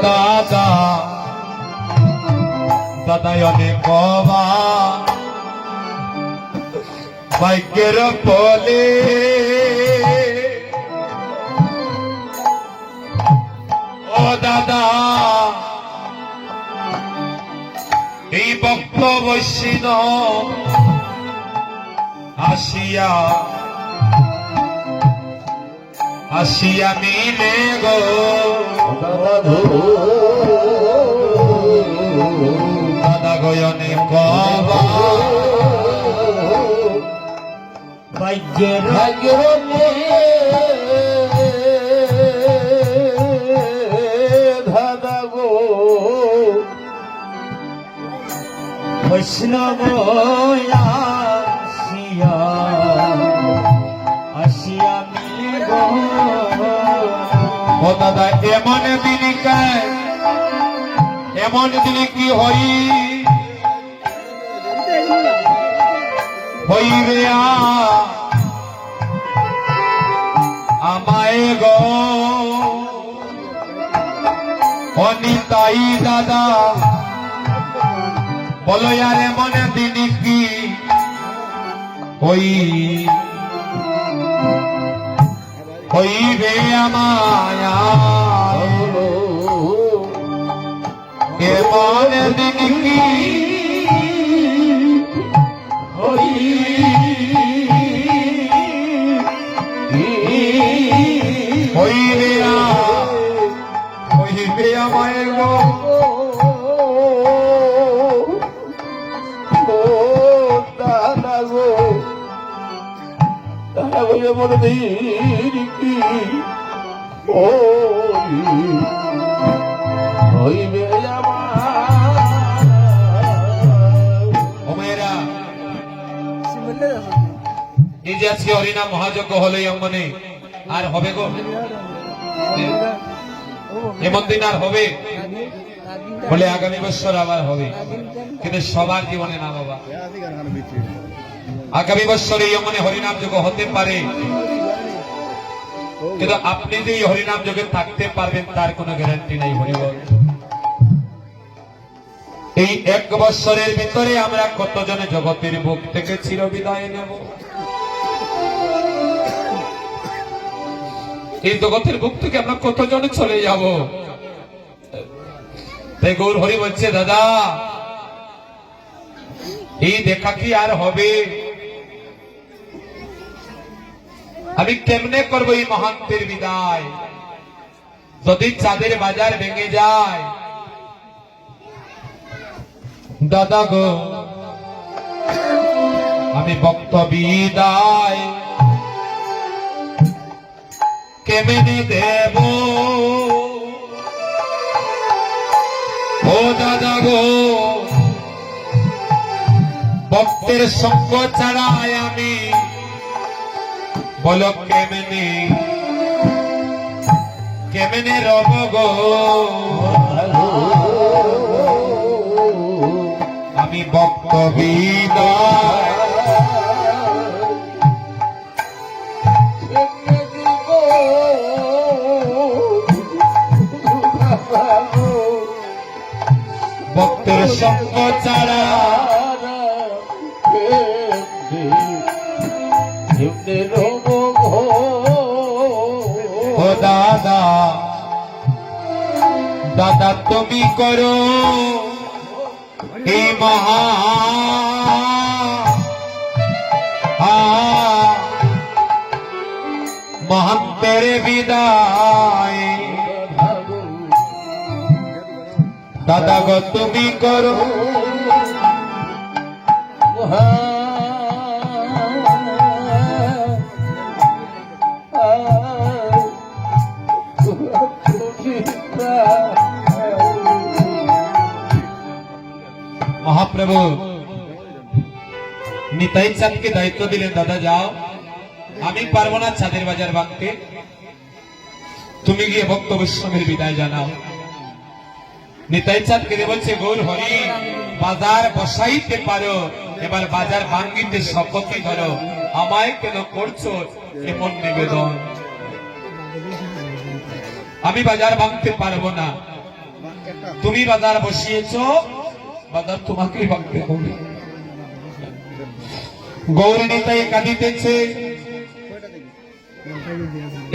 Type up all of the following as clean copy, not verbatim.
দাদা দাদাই অনেক ভাগ্যের বলে ও দাদা এই ভক্ত বৈষ্ণব আসিয়া আসিয়া মিলে গো দাদা গয়নে কবা ভাগ্যের দাদা গো বৈষ্ণব আসিয়া আসিয়া মিলে গো ও দাদা এমন দিনই কায় এমন দিনই কি হইবে আমায় গো অনিতাই দাদা বলো আর এমন দিনই কি হইবে আমায় এমন দিন কি হইবে হইবে আমায় গো দাদা গো দাদা গো এমন দিন কি হইবে এই যে আজকে হরিনাম মহাযজ্ঞ হলো মনে আর হবে গো এমন দিন আর হবে বলে আগামী বছর আবার হবে কিন্তু সবার জীবনে না বাবা আগামী বছর এই মনে হরিনাম যজ্ঞ হতে পারে কিন্তু আপনি যে হরিনাম যজ্ঞে থাকতে পারবেন তার কোনো গ্যারান্টি নেই হরিবল এই এক বছরের ভিতরে আমরা কতজনে জগতের বুক থেকে চির বিদায় নেব এই জগতের বুক থেকে আমরা কতজনে চলে যাব তাই গৌর হরি বলছে দাদা এই দেখা কি আর হবে আমি কেমনে করবো এই মহান্তের বিদায় যদি চাঁদের বাজার ভেঙে যায় দাদা গো আমি ভক্ত বিদায় কেমনে দেব ও দাদা গো ভক্তের সঙ্গ ছাড়াই আমি বলো কেমনে কেমনে রব গো আমি ভক্ত বিদায় ভক্তের সঙ্গ ছাড়া ও দাদা দাদা তুমি করো এই মহা মহান্তের বিদায় দাদা গো তুমি করো মহাপ্রভু নিতাই চাঁদকে দায়িত্ব দিলেন দাদা যাও আমি পারবো না চাঁদের বাজার ভাঙতে তুমি গিয়ে ভক্ত বৈষ্ণবের বিদায় জানাও নিতাই চাঁদকে বলছে গৌর হরি বাজার বসাইতে পারো এবার বাজার ভাঙ্গিতে শপথই ধরো আমায় কেন করছো এমন নিবেদন আমি বাজার ভাঙতে পারবো না তুমি বাজার বসিয়েছো, বাজার তোমাকেই ভাঙতে হবে। গৌরীনিতাই কাঁদিতেছে,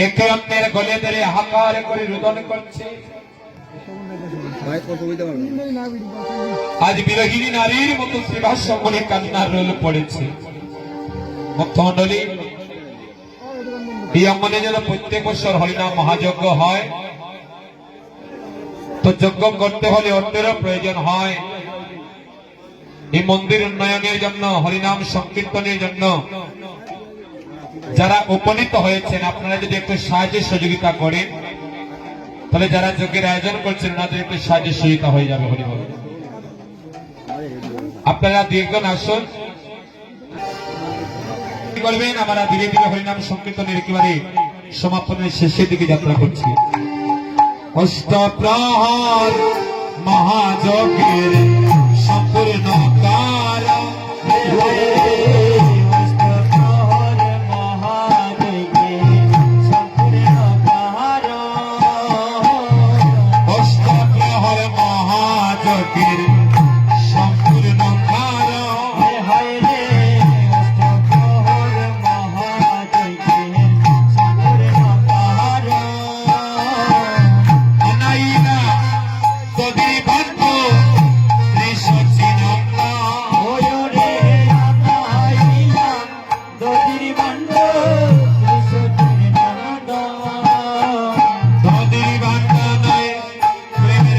একে অন্যের গলে ধরে হাহাকার করে রোদন করছে। আজ বিরোহিনী নারীর মতো শ্রীভাষ্যমণি কান্নার রোল পড়েছে। ভক্তমণ্ডলী, এই অঙ্গনে যেন প্রত্যেক বছর হরিনাম মহাযজ্ঞ হয়, তো যজ্ঞ করতে হলে অর্থেরও প্রয়োজন হয়। এই মন্দির উন্নয়নের জন্য, হরিনাম সংকীর্তনের জন্য যারা উপনীত হয়েছেন, আপনারা যদি একটু সাহায্য সহযোগিতা করেন, তাহলে যারা যজ্ঞের আয়োজন করছেন ওনাদের একটু সাহায্য সহযোগিতা হয়ে যাবে। হরিবল, আপনারা দীর্ঘন আসুন, কি করবেন? আমরা ধীরে ধীরে হরিনাম সংকীর্তনের একেবারে সমাপনের শেষের দিকে যাত্রা করছি। অষ্টপ্রহর মহাযজ্ঞের সম্পূর্ণ কাল, অষ্টপ্রহর মহাযজ্ঞের সম্পূর্ণ কাল, আনাইলা তদি ভাগ্য ত্রিশচিনন্দা, তদির ভাগ্য নয় প্রেমের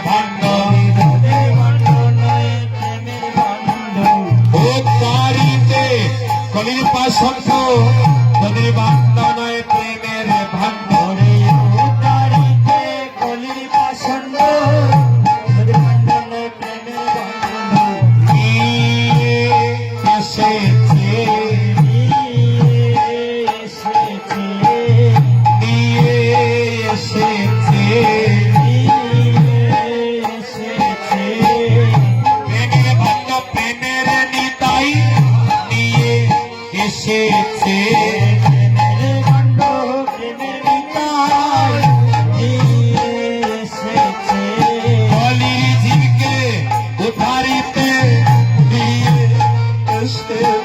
ভাণ্ড, তদির ভাগ্য নয় প্রেমের ভাণ্ড, ও তারিতে কলির পাশঙ্ক, তদির ভাগ্য নয় প্রেমের ভাণ্ড, প্রেমের ভাণ্ড প্রেমের নিতাই নিয়ে এসেছে, কলির ঝিলকে উদ্ধারিতে নিয়ে এসেছে,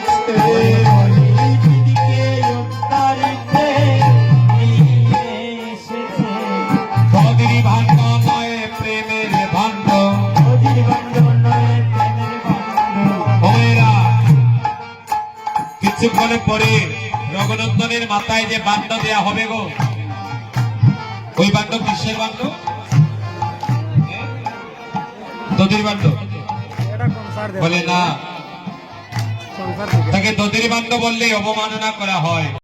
তদির ভাণ্ড নয় প্রেমের ভাণ্ড। কিছুক্ষণ পরে রঘুনন্দনের মাথায় যে বাণ্ড দেয়া হবে গো, ওই বাণ্ড কিসের বাণ্ড? দধির বাণ্ড বলে না, তাকে দধির বাণ্ড বললে অবমাননা করা হয়।